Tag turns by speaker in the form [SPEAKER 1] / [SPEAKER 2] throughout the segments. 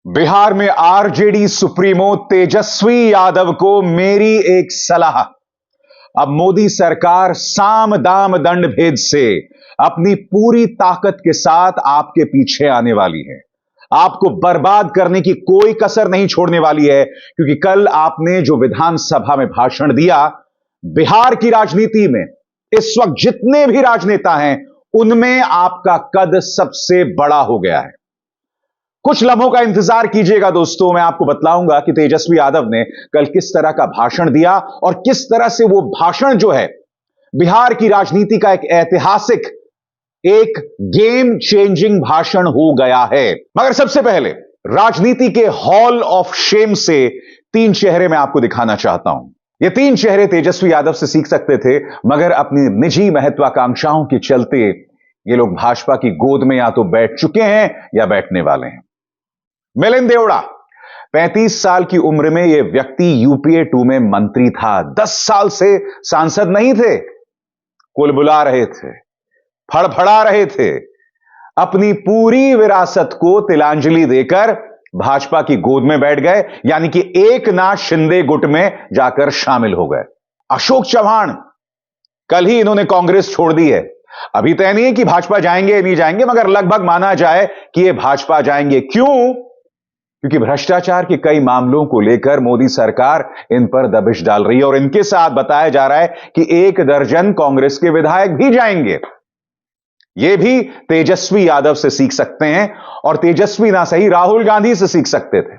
[SPEAKER 1] बिहार में RJD supremo Tejashwi Yadav को मेरी एक सलाह। अब मोदी सरकार साम दाम दंड भेद से अपनी पूरी ताकत के साथ आपके पीछे आने वाली है। आपको बर्बाद करने की कोई कसर नहीं छोड़ने वाली है, क्योंकि कल आपने जो विधानसभा में भाषण दिया, बिहार की राजनीति में इस वक्त जितने भी राजनेता हैं उनमें आपका कद सबसे बड़ा हो गया है। कुछ लम्हों का इंतजार कीजिएगा दोस्तों, मैं आपको बतलाऊंगा कि तेजस्वी यादव ने कल किस तरह का भाषण दिया और किस तरह से वो भाषण जो है बिहार की राजनीति का एक ऐतिहासिक, एक गेम चेंजिंग भाषण हो गया है। मगर सबसे पहले राजनीति के हॉल ऑफ शेम से 3 चेहरे मैं आपको दिखाना चाहता हूं। ये 3 चेहरे तेजस्वी यादव से सीख सकते थे, मगर अपनी निजी महत्वाकांक्षाओं के चलते ये लोग भाजपा की गोद में या तो बैठ चुके हैं या बैठने वाले हैं। मिलिंद देवड़ा, 35 साल की उम्र में यह व्यक्ति यूपीए 2 में मंत्री था। 10 साल से सांसद नहीं थे, कुलबुला रहे थे, फड़फड़ा रहे थे। अपनी पूरी विरासत को तिलांजलि देकर भाजपा की गोद में बैठ गए, यानी कि एकनाथ शिंदे गुट में जाकर शामिल हो गए। अशोक चव्हाण, कल ही इन्होंने कांग्रेस छोड़ दी है। अभी तय नहीं है कि भाजपा जाएंगे नहीं जाएंगे, मगर लगभग माना जाए कि ये भाजपा जाएंगे। क्यों? क्योंकि भ्रष्टाचार के कई मामलों को लेकर मोदी सरकार इन पर दबिश डाल रही है और इनके साथ बताया जा रहा है कि 1 दर्जन कांग्रेस के विधायक भी जाएंगे। ये भी तेजस्वी यादव से सीख सकते हैं, और तेजस्वी ना सही राहुल गांधी से सीख सकते थे।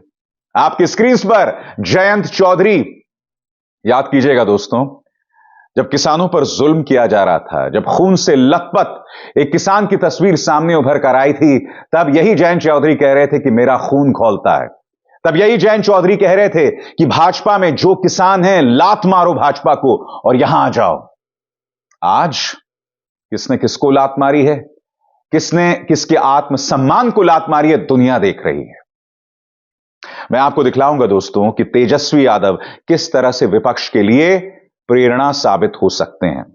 [SPEAKER 1] आपकी स्क्रीन पर जयंत चौधरी, याद कीजिएगा दोस्तों, जब किसानों पर जुल्म किया जा रहा था, जब खून से लथपथ एक किसान की तस्वीर सामने उभर कर आई थी, तब यही जयंत चौधरी कह रहे थे कि मेरा खून खौलता है। तब यही जयंत चौधरी कह रहे थे कि भाजपा में जो किसान हैं, लात मारो भाजपा को और यहां आ जाओ। आज किसने किसको लात मारी है, किसने किसके आत्मसम्मान को लात मारी है, दुनिया देख रही है। मैं आपको दिखलाऊंगा दोस्तों कि तेजस्वी यादव किस तरह से विपक्ष के लिए प्रेरणा साबित हो सकते हैं।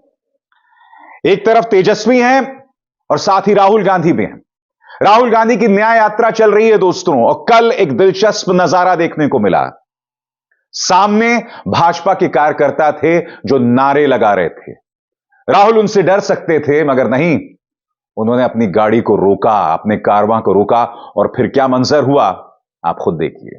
[SPEAKER 1] एक तरफ तेजस्वी हैं और साथ ही राहुल गांधी भी हैं। राहुल गांधी की न्याय यात्रा चल रही है दोस्तों, और कल एक दिलचस्प नजारा देखने को मिला। सामने भाजपा के कार्यकर्ता थे जो नारे लगा रहे थे। राहुल उनसे डर सकते थे, मगर नहीं, उन्होंने अपनी गाड़ी को रोका, अपने कारवां को रोका, और फिर क्या मंजर हुआ आप खुद देखिए।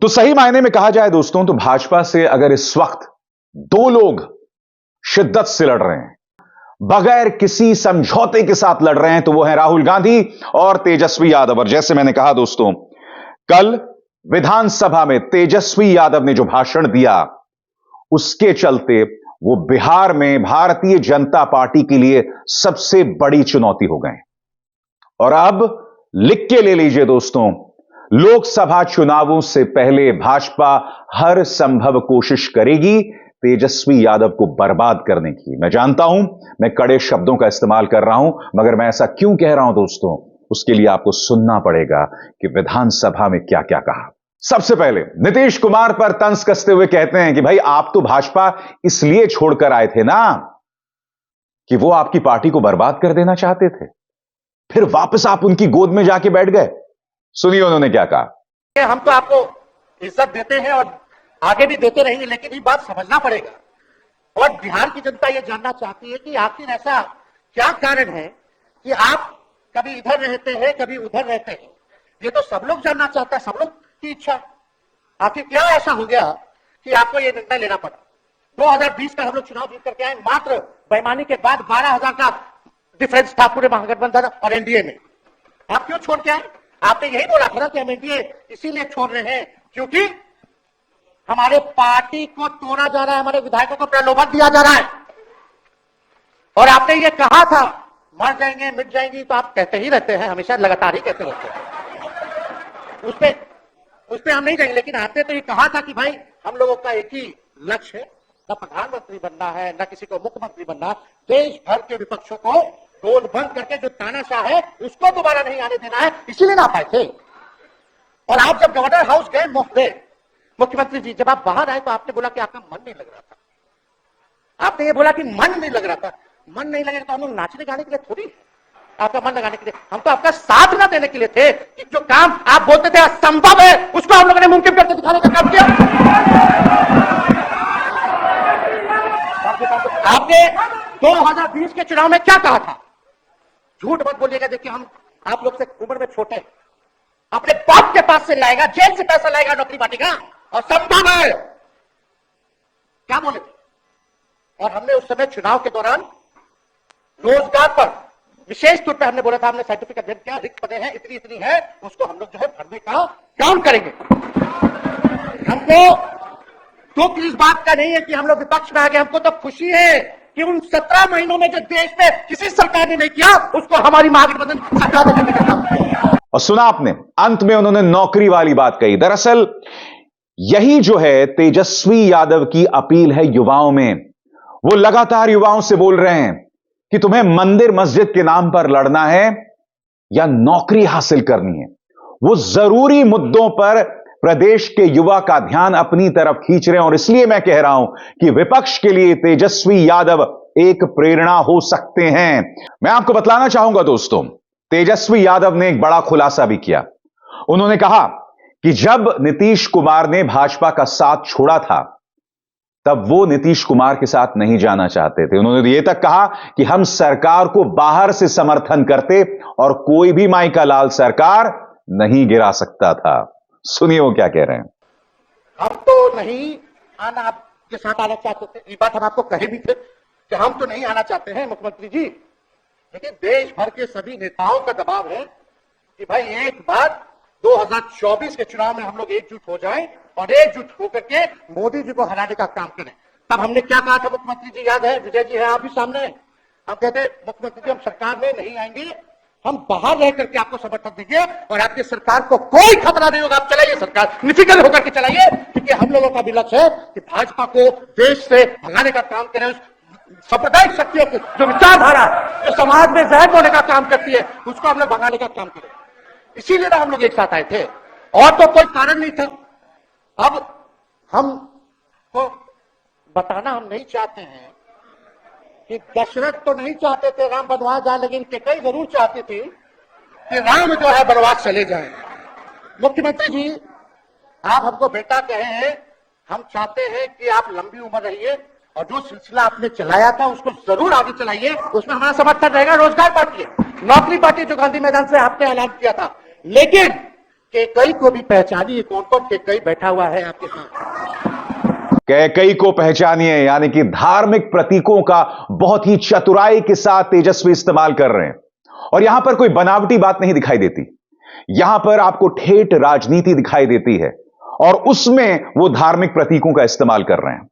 [SPEAKER 1] तो सही मायने में कहा जाए दोस्तों, तो भाजपा से अगर इस वक्त 2 लोग शिद्दत से लड़ रहे हैं, बगैर किसी समझौते के साथ लड़ रहे हैं, तो वो है राहुल गांधी और तेजस्वी यादव। और जैसे मैंने कहा दोस्तों, कल विधानसभा में तेजस्वी यादव ने जो भाषण दिया, उसके चलते वो बिहार में भारतीय जनता पार्टी के लिए सबसे बड़ी चुनौती हो गए। और अब लिख के ले लीजिए दोस्तों, लोकसभा चुनावों से पहले भाजपा हर संभव कोशिश करेगी तेजस्वी यादव को बर्बाद करने की। मैं जानता हूं, मैं कड़े शब्दों का इस्तेमाल कर रहा हूं, मगर मैं ऐसा क्यों कह रहा हूं दोस्तों, उसके लिए आपको सुनना पड़ेगा कि विधानसभा में क्या क्या कहा। सबसे पहले नीतीश कुमार पर तंज कसते हुए कहते हैं कि भाई, आप तो भाजपा इसलिए छोड़कर आए थे ना कि वो आपकी पार्टी को बर्बाद कर देना चाहते थे, फिर वापस आप उनकी गोद में जाके बैठ गए। सुनिए उन्होंने क्या कहा।
[SPEAKER 2] हम तो आपको इज्जत देते हैं और आगे भी देते रहेंगे, लेकिन ये बात समझना पड़ेगा और बिहार की जनता ये जानना चाहती है कि आखिर ऐसा क्या कारण है कि आप कभी इधर रहते हैं, कभी उधर रहते हैं। ये तो सब लोग जानना चाहता है, सब लोग की इच्छा। आखिर क्या ऐसा हो गया कि आपको ये निर्णय लेना पड़ा। 2020 का हम लोग चुनाव जीत करके आए, मात्र बेईमानी के बाद 12,000 का डिफरेंस था पूरे महागठबंधन और एनडीए में। आप क्यों छोड़ के आए? आपने यही बोला था ना कि हम एनडीए इसीलिए छोड़ रहे हैं क्योंकि हमारे पार्टी को तोड़ा जा रहा है, हमारे विधायकों को प्रलोभन दिया जा रहा है। और आपने ये कहा था मर जाएंगे मिट जाएंगी, तो आप कहते ही रहते हैं, हमेशा लगातार ही कहते रहते हैं। उस पे हम नहीं जाएंगे, लेकिन आपने तो ये कहा था कि भाई हम लोगों का एक ही लक्ष्य है, न प्रधानमंत्री बनना है न किसी को मुख्यमंत्री बनना, देश भर के विपक्षों को गोल बंद करके जो तानाशाह है उसको दोबारा नहीं आने देना है, इसीलिए ना पाए थे। और आप जब गवर्नर हाउस गए मुख्यमंत्री जी, जब आप बाहर आए तो आपने बोला कि आपका मन नहीं लग रहा था। आपने ये बोला कि मन नहीं लग रहा था। मन नहीं लगेगा तो हम लोग नाचने गाने के लिए थोड़ी, आपका मन लगाने के लिए, हम तो आपका साथ ना देने के लिए थे कि जो काम आप बोलते थे असंभव है उसको हम लोगों ने मुमकिन करके दिखाने का काम किया। आपने 2020 के चुनाव में क्या कहा था? झूठ मत बोलिएगा, देखिए हम आप लोग से उम्र में छोटे, अपने बाप के पास से लाएगा, जेल से पैसा लाएगा नौकरी बांटेगा और संभव है, क्या बोले थे? और हमने उस समय चुनाव के दौरान रोजगार पर विशेष तौर पे हमने बोला था, हमने सर्टिफिकेट अध्ययन किया, रिक्त पदे हैं इतनी इतनी है, उसको हम लोग जो है भरने का काम करेंगे। हमको दुख इस बात का नहीं है कि हम लोग विपक्ष में आ गए, हमको तो खुशी है कि उन 17 महीनों में जो देश में किसी सरकार ने नहीं किया उसको हमारी महागठबंधन सरकार ने करने का काम किया।
[SPEAKER 1] और सुना आपने, अंत में उन्होंने नौकरी वाली बात कही। दरअसल यही जो है तेजस्वी यादव की अपील है युवाओं में। वो लगातार युवाओं से बोल रहे हैं कि तुम्हें मंदिर मस्जिद के नाम पर लड़ना है या नौकरी हासिल करनी है। वो जरूरी मुद्दों पर प्रदेश के युवा का ध्यान अपनी तरफ खींच रहे हैं, और इसलिए मैं कह रहा हूं कि विपक्ष के लिए तेजस्वी यादव एक प्रेरणा हो सकते हैं। मैं आपको बतलाना चाहूंगा दोस्तों, तेजस्वी यादव ने एक बड़ा खुलासा भी किया। उन्होंने कहा कि जब नीतीश कुमार ने भाजपा का साथ छोड़ा था तब वो नीतीश कुमार के साथ नहीं जाना चाहते थे। उन्होंने ये तक कहा कि हम सरकार को बाहर से समर्थन करते और कोई भी माई का लाल सरकार नहीं गिरा सकता था। सुनिए वो क्या कह रहे हैं।
[SPEAKER 2] हम तो नहीं आना आपके साथ आना चाहते थे, ये बात हम आपको कहे भी थे कि हम तो नहीं आना चाहते हैं मुख्यमंत्री जी, लेकिन देश भर के सभी नेताओं का दबाव है कि भाई एक बार 2024 के चुनाव में हम लोग एकजुट हो जाएं और एकजुट होकर के मोदी जी को हराने का काम करें। तब हमने क्या कहा था मुख्यमंत्री जी, याद है? विजय जी है आप भी सामने, हम कहते मुख्यमंत्री जी हम सरकार में नहीं आएंगे, हम बाहर रह करके आपको समर्थन देंगे और आपकी सरकार को कोई खतरा नहीं होगा, आप चलाइए सरकार, निफिक्र होकर के चलाइए, क्योंकि हम लोगों का भी लक्ष्य है कि भाजपा को देश से भगाने का काम करें। सांप्रदायिक शक्तियों की जो विचारधारा जो समाज में जहर होने का काम करती है उसको हम लोग भगाने का काम करें। इसीलिए ना हम लोग एक साथ आए थे, और तो कोई कारण नहीं था। अब हम को बताना हम नहीं चाहते हैं कि दशरथ तो नहीं चाहते थे राम वनवास जाए, लेकिन कैकेयी जरूर चाहते थे कि राम जो है वनवास चले जाए। मुख्यमंत्री जी आप हमको बेटा कहे हैं, हम चाहते हैं कि आप लंबी उम्र रहिए और जो सिलसिला आपने चलाया था उसको जरूर आगे चलाइए, उसमें हमारा समर्थन रहेगा। रोजगार बांटिए, नौकरी बांटिए जो गांधी मैदान से आपने ऐलान किया था, लेकिन कैकेयी को भी पहचानिए, कौन कौन कैकेयी बैठा हुआ है आपके साथ।
[SPEAKER 1] कैकेयी को पहचानिए, यानी कि धार्मिक प्रतीकों का बहुत ही चतुराई के साथ तेजस्वी इस्तेमाल कर रहे हैं। और यहां पर कोई बनावटी बात नहीं दिखाई देती, यहां पर आपको ठेठ राजनीति दिखाई देती है, और उसमें वो धार्मिक प्रतीकों का इस्तेमाल कर रहे हैं।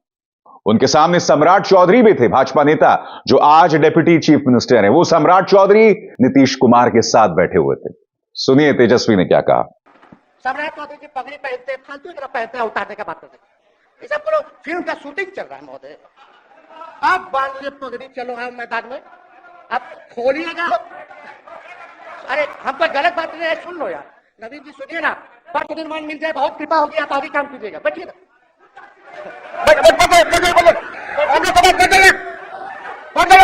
[SPEAKER 1] उनके सामने सम्राट चौधरी भी थे, भाजपा नेता जो आज डिप्टी चीफ मिनिस्टर हैं। वो सम्राट चौधरी नीतीश कुमार के साथ बैठे हुए थे। सुनिए तेजस्वी ने क्या कहा।
[SPEAKER 2] सम्राट चौधरी की पगड़ी पहनते, फालतू की तरह पहनते हैं, उतारने का बात करते हैं। ये सब करो, फिल्म का शूटिंग चल रहा है महोदय, आप बांध लीजिए पगड़ी, चलो हम मैदान में, आप खोलिएगा। अरे हम कोई गलत बात नहीं है, सुन लो यार। नवीन जी सुनिए ना, पथ निर्माण मिल जाए, बहुत कृपा होगी, आप आगे काम कीजिएगा, बैठिए ना।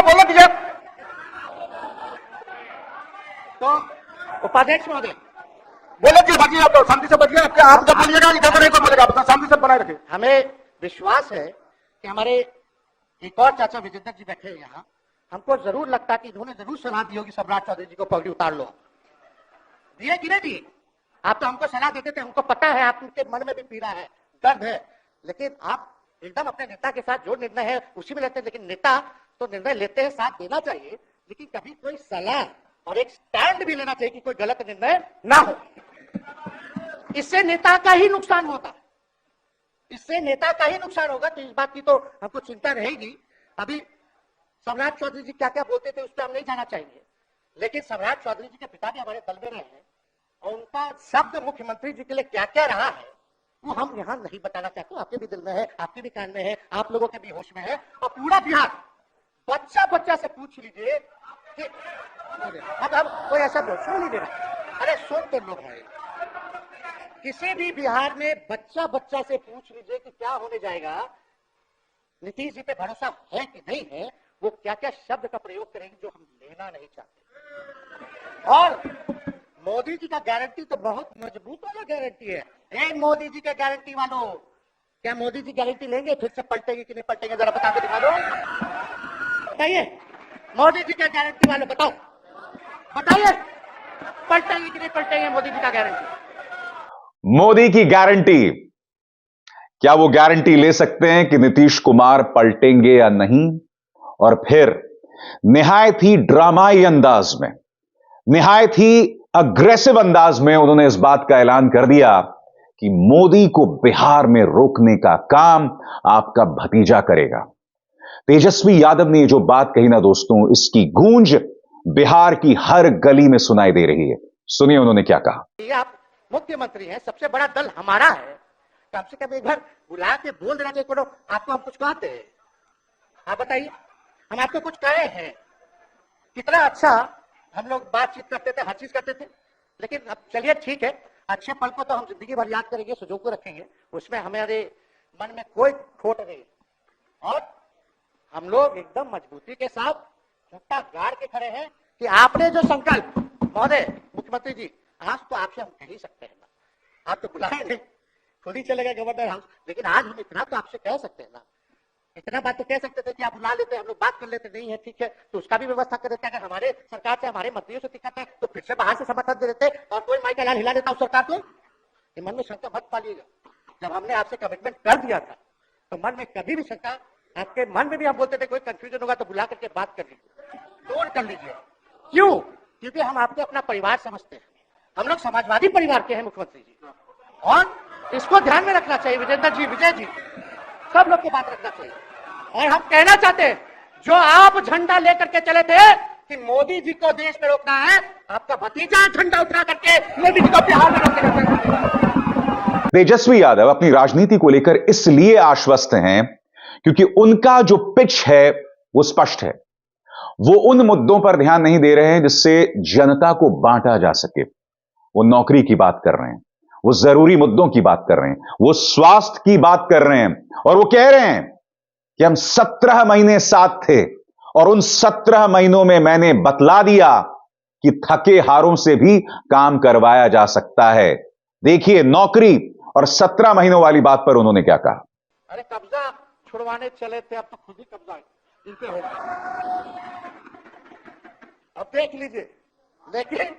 [SPEAKER 2] बोलो कीजिए। तो उपाध्यक्ष महोदय बोले कि बाकी आप शांति से बचिए, आप जब बोलिएगा इधर नहीं तो बोलेगा, आप शांति से बनाए रखें। हमें विश्वास है कि हमारे एक और चाचा विजेंद्र जी बैठे हैं यहाँ, हमको जरूर लगता है कि इन्होंने जरूर सलाह दी होगी सम्राट चौधरी जी को पगड़ी उतार लो। दिए कि नहीं दिए? आप तो हमको सलाह देते थे, हमको पता है आपके मन में भी पीड़ा है, दर्द है, लेकिन आप एकदम अपने नेता के साथ जो निर्णय है उसी में लेते हैं। लेकिन नेता तो निर्णय लेते हैं, साथ देना चाहिए, लेकिन कभी कोई सलाह और एक स्टैंड भी लेना चाहिए कि कोई गलत निर्णय ना हो। इससे नेता का ही नुकसान होता, इससे नेता का ही नुकसान होगा, तो इस बात की तो हमको चिंता रहेगी। अभी सम्राट चौधरी जी क्या क्या बोलते थे उस पर हम नहीं जाना चाहेंगे, लेकिन सम्राट चौधरी जी के पिता भी हमारे दल में रहे हैं और उनका शब्द मुख्यमंत्री जी के लिए क्या क्या रहा है वो हम यहाँ नहीं बताना चाहते। आपके भी दिल में है, आपके भी कान में है, आप लोगों के भी होश में है, और पूरा बिहार बच्चा बच्चा से पूछ लीजिए कि अब कोई ऐसा सुन नहीं दे रहा, अरे सुन तो लोग है, किसी भी बिहार में बच्चा बच्चा से पूछ लीजिए कि क्या होने जाएगा, नीतीश जी पे भरोसा है कि नहीं है, वो क्या क्या शब्द का प्रयोग करेंगे जो हम लेना नहीं चाहते। और मोदी जी का गारंटी तो बहुत मजबूत वाला गारंटी है। ए मोदी जी के गारंटी वालों, क्या मोदी जी गारंटी लेंगे फिर से पलटेंगे कि नहीं पलटेंगे, जरा बता के दिखा दो, बताइए मोदी जी के गारंटी वालों, बताओ बताइए पलटेंगे कि नहीं पलटेंगे मोदी जी का गारंटी।
[SPEAKER 1] मोदी की गारंटी, क्या वो गारंटी ले सकते हैं कि नीतीश कुमार पलटेंगे या नहीं? और फिर निहायत ही ड्रामाई अंदाज में, निहायत ही अग्रेसिव अंदाज में उन्होंने इस बात का ऐलान कर दिया कि मोदी को बिहार में रोकने का काम आपका भतीजा करेगा। तेजस्वी यादव ने जो बात कही ना दोस्तों, इसकी गूंज बिहार की हर गली में सुनाई दे रही है। सुनिए उन्होंने क्या कहा।
[SPEAKER 2] ये आप मुख्यमंत्री हैं, सबसे बड़ा दल हमारा है, कम से कम एक बार बुला के बोल देना चाहिए, करो आपको हम कुछ कहते हैं, आप बताइए हम आपको कुछ कहे हैं, कितना अच्छा हम लोग बातचीत करते थे, हर चीज करते थे, लेकिन अब चलिए ठीक है, अच्छे पल को तो हम जिंदगी भर याद करेंगे, सुजो को रखेंगे, उसमें हमारे मन में कोई खोट नहीं। और हम लोग एकदम मजबूती के साथ झंडा गाड़ के खड़े हैं कि आपने जो संकल्प, महोदय मुख्यमंत्री जी, आज तो आपसे हम कह ही सकते हैं ना, आप तो बुलाए नहीं, खुद ही चले गए गवर्नर हाउस, लेकिन आज हम इतना तो आपसे कह सकते हैं ना, इतना बात तो कह सकते थे कि आप बुला लेते, हम लोग बात कर लेते, नहीं है ठीक है तो उसका भी व्यवस्था कर देते। अगर हमारे सरकार से, हमारे मंत्रियों से दिक्कत है तो फिर से बाहर से समर्थन दे देते और कोई माई का लाल हिला देता उस सरकार को। ये मन में शंका मत पालिएगा, जब हमने आपसे कमिटमेंट कर दिया था तो मन में कभी भी शंका, आपके मन में भी हम बोलते थे कोई कंफ्यूजन होगा तो बुला करके बात कर लीजिए, दूर कर लीजिए। क्यों? क्योंकि हम आपको अपना परिवार समझते हैं, हम लोग समाजवादी परिवार के हैं मुख्यमंत्री जी, और इसको ध्यान में रखना चाहिए। विजेंद्र जी, विजय जी, सब लोग की बात रखना चाहिए। और हम कहना चाहते हैं, जो आप झंडा लेकर के चले थे कि मोदी जी को देश में रोकना है, आपका भतीजा झंडा उठा करके मोदी जी को बिहार में रोकना।
[SPEAKER 1] तेजस्वी यादव अपनी राजनीति को लेकर इसलिए आश्वस्त हैं क्योंकि उनका जो पिच है वो स्पष्ट है। वो उन मुद्दों पर ध्यान नहीं दे रहे हैं जिससे जनता को बांटा जा सके। वो नौकरी की बात कर रहे हैं, वो जरूरी मुद्दों की बात कर रहे हैं, वो स्वास्थ्य की बात कर रहे हैं, और वो कह रहे हैं कि हम 17 महीने साथ थे और उन 17 महीनों में मैंने बतला दिया कि थके हारों से भी काम करवाया जा सकता है। देखिए नौकरी और 17 महीनों वाली बात पर उन्होंने क्या कहा।
[SPEAKER 2] अरे कब्जा छुड़वाने चले थे, अब तो खुद ही कब्जा इन पे हो गया। अब देख लीजिए, लेकिन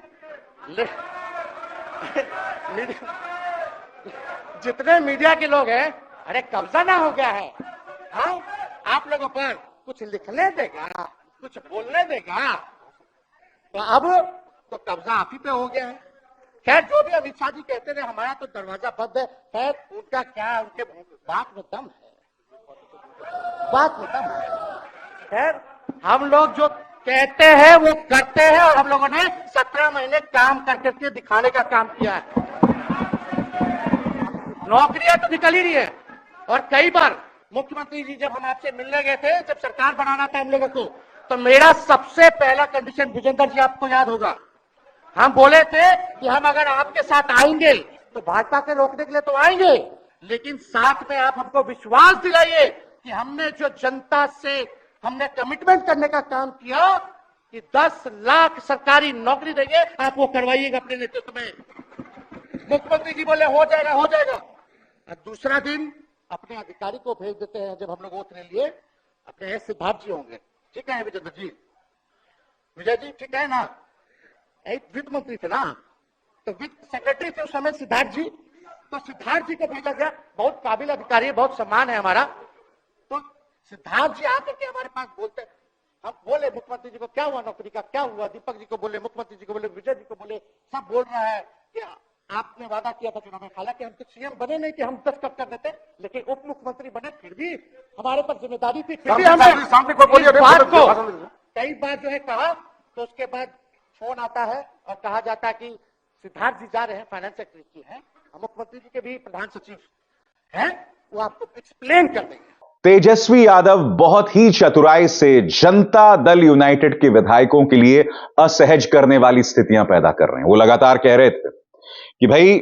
[SPEAKER 2] जितने मीडिया के लोग हैं, अरे कब्जा ना हो गया है, हाँ आप लोगों पर कुछ लिखने देगा, कुछ बोलने देगा, तो अब तो कब्जा आप ही पे हो गया है। खैर जो भी अमित शाह जी कहते थे हमारा तो दरवाजा बंद है, खैर उनका क्या, उनके बात में दम है, बात में दम है। खैर हम लोग जो कहते हैं वो करते हैं, और हम लोगों ने 17 महीने काम करके दिखाने का काम किया है। नौकरियां तो निकल ही रही है, और कई बार मुख्यमंत्री जी जब हम आपसे मिलने गए थे, जब सरकार बनाना था हम लोगों को, तो मेरा सबसे पहला कंडीशन, विजेंद्र जी आपको याद होगा, हम बोले थे कि हम अगर आपके साथ आएंगे तो भाजपा के रोकने के लिए तो आएंगे, लेकिन साथ में आप हमको विश्वास दिलाइए कि हमने जो जनता से हमने कमिटमेंट करने का काम किया कि 10 लाख सरकारी नौकरी देंगे, आप वो करवाइएगा अपने नेतृत्व में। मुख्यमंत्री जी बोले हो जाएगा, हो जाएगा। और दूसरा दिन अपने अधिकारी को भेज देते हैं, जब हम लोग वोट ले लिए, अपने सिद्धार्थ जी होंगे, ठीक है विजय जी, विजय जी ठीक है ना, एक वित्त मंत्री थे ना, तो वित्त सेक्रेटरी थे उस समय सिद्धार्थ जी, तो सिद्धार्थ जी को भेजा गया, बहुत काबिल अधिकारी है, बहुत सम्मान है हमारा। तो सिद्धार्थ जी आकर के हमारे पास बोलते, हम बोले मुख्यमंत्री जी को क्या हुआ, नौकरी का क्या हुआ, दीपक जी को बोले, मुख्यमंत्री जी को बोले, विजय जी को बोले, सब बोल रहा है कि आपने वादा किया था चुनाव में, हालांकि हम तो सीएम बने नहीं कि हम 10 कब कर देते, लेकिन उप मुख्यमंत्री बने, फिर भी हमारे पर जिम्मेदारी थी, फिर भी हमने इस बात को कई बार जो है कहा। तो उसके बाद फोन आता है और कहा जाता है कि सिद्धार्थ जी जा रहे हैं, फाइनेंस सेक्रेटरी हैं, मुख्यमंत्री जी के भी प्रधान सचिव हैं, वो आपको एक्सप्लेन कर देंगे।
[SPEAKER 1] तेजस्वी यादव बहुत ही चतुराई से जनता दल यूनाइटेड के विधायकों के लिए असहज करने वाली स्थितियां पैदा कर रहे हैं। वो लगातार कह रहे थे कि भाई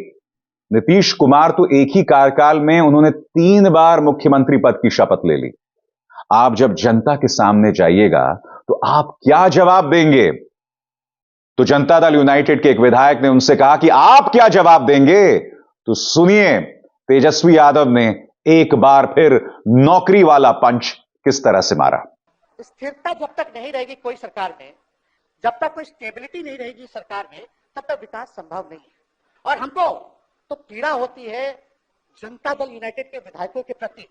[SPEAKER 1] नीतीश कुमार तो एक ही कार्यकाल में उन्होंने 3 बार मुख्यमंत्री पद की शपथ ले ली। आप जब जनता के सामने जाइएगा तो आप क्या जवाब देंगे? तो जनता दल यूनाइटेड के एक विधायक ने उनसे कहा कि आप क्या जवाब देंगे? तो सुनिए तेजस्वी यादव ने एक बार फिर नौकरी वाला पंच किस तरह से मारा।
[SPEAKER 2] स्थिरता जब तक नहीं रहेगी कोई सरकार में, जब तक कोई स्टेबिलिटी नहीं रहेगी सरकार में, तब तक विकास संभव नहीं है। और हमको तो पीड़ा होती है जनता दल यूनाइटेड के विधायकों के प्रति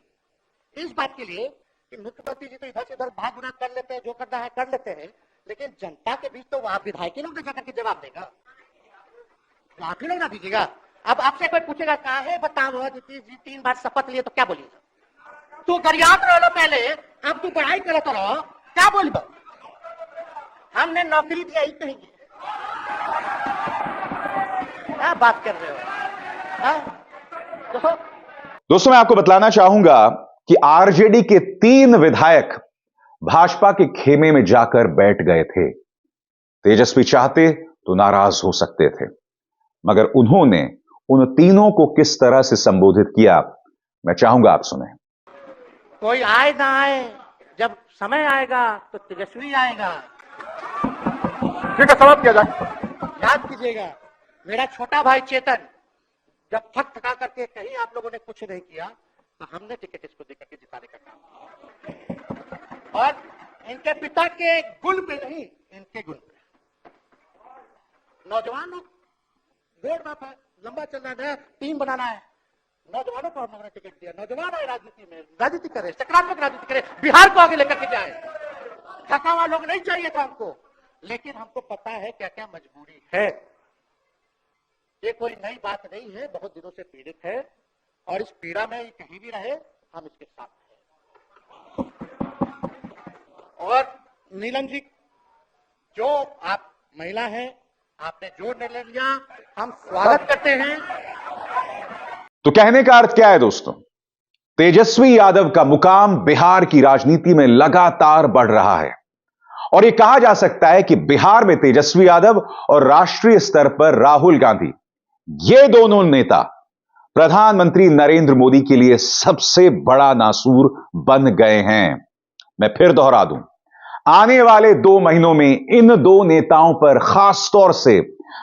[SPEAKER 2] इस बात के लिए कि मुख्यमंत्री जी तो इधर से उधर भाग गुना कर लेते हैं, जो करना है कर लेते हैं, लेकिन जनता के बीच तो आप विधायक ही लोग ना जाकर के जवाब देगा, तो आप ही लोग ना दीजिएगा। अब आपसे कोई पूछेगा कहा है बताओ नीतीश जी 3 बार शपथ लिए, तो क्या बोलिएगा? तू गरियात रहो पहले, अब तू पढ़ाई करते रहो, क्या बोलबो? हमने नौकरी दिया ही कहेंगे, क्या बात कर रहे हो?
[SPEAKER 1] दोस्तों मैं आपको बतलाना चाहूंगा कि आरजेडी के 3 विधायक भाजपा के खेमे में जाकर बैठ गए थे। तेजस्वी चाहते तो नाराज हो सकते थे, मगर उन्होंने उन तीनों को किस तरह से संबोधित किया, मैं चाहूंगा आप सुने।
[SPEAKER 2] कोई आए ना आए, जब समय आएगा तो तेजस्वी आएगा।
[SPEAKER 3] ठीक है, समाप्त किया जाए।
[SPEAKER 2] याद कीजिएगा, मेरा छोटा भाई चेतन जब थक थका करके कहीं आप लोगों ने कुछ नहीं किया, तो हमने टिकट इसको देकर के जिताने का काम, और इनके पिता के गुण पे नहीं, इनके गुण पे। नौजवान लोग रोड मैप है, लंबा चलना है, टीम बनाना है, नौजवानों को हम लोगों ने टिकट दिया। नौजवान आए राजनीति में, राजनीति करे, सकारात्मक राजनीति करे, बिहार को आगे लेकर के जाए। थका हुआ लोग नहीं चाहिए था हमको, लेकिन हमको पता है क्या क्या मजबूरी है। ये कोई नई बात नहीं है, बहुत दिनों से पीड़ित है, और इस पीड़ा में कहीं भी रहे हम इसके साथ हैं। और नीलम जी, जो आप महिला हैं, आपने जो निर्णय लिया हम स्वागत करते हैं।
[SPEAKER 1] तो कहने का अर्थ क्या है दोस्तों? तेजस्वी यादव का मुकाम बिहार की राजनीति में लगातार बढ़ रहा है, और यह कहा जा सकता है कि बिहार में तेजस्वी यादव और राष्ट्रीय स्तर पर राहुल गांधी, ये दोनों नेता प्रधानमंत्री नरेंद्र मोदी के लिए सबसे बड़ा नासूर बन गए हैं। मैं फिर दोहरा दूं, आने वाले 2 महीनों में इन 2 नेताओं पर खास तौर से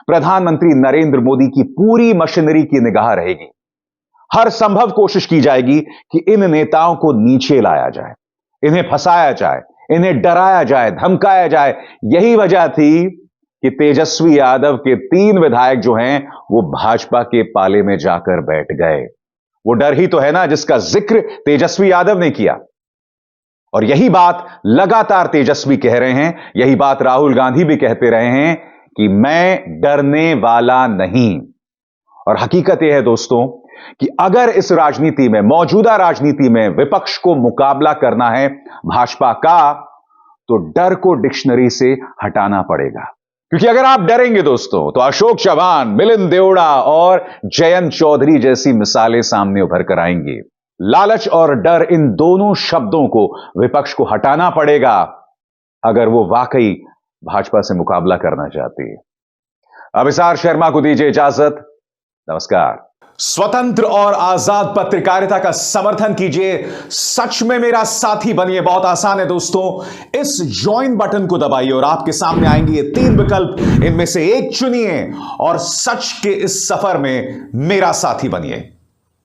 [SPEAKER 1] प्रधानमंत्री नरेंद्र मोदी की पूरी मशीनरी की निगाह रहेगी। हर संभव कोशिश की जाएगी कि इन नेताओं को नीचे लाया जाए, इन्हें फंसाया जाए, इन्हें डराया जाए, धमकाया जाए। यही वजह थी कि तेजस्वी यादव के 3 विधायक जो हैं वो भाजपा के पाले में जाकर बैठ गए। वो डर ही तो है ना जिसका जिक्र तेजस्वी यादव ने किया, और यही बात लगातार तेजस्वी कह रहे हैं, यही बात राहुल गांधी भी कहते रहे हैं कि मैं डरने वाला नहीं। और हकीकत यह है दोस्तों कि अगर इस राजनीति में, मौजूदा राजनीति में विपक्ष को मुकाबला करना है भाजपा का, तो डर को डिक्शनरी से हटाना पड़ेगा। क्योंकि अगर आप डरेंगे दोस्तों, तो अशोक चव्हाण, मिलिंद देवड़ा और जयंत चौधरी जैसी मिसालें सामने उभर कर आएंगी। लालच और डर, इन दोनों शब्दों को विपक्ष को हटाना पड़ेगा अगर वो वाकई भाजपा से मुकाबला करना चाहती है। अभिसार शर्मा को दीजिए इजाजत। नमस्कार। स्वतंत्र और आजाद पत्रकारिता का समर्थन कीजिए, सच में मेरा साथी बनिए। बहुत आसान है दोस्तों, इस ज्वाइन बटन को दबाइए और आपके सामने आएंगे ये 3 विकल्प, इनमें से एक चुनिए और सच के इस सफर में मेरा साथी बनिए।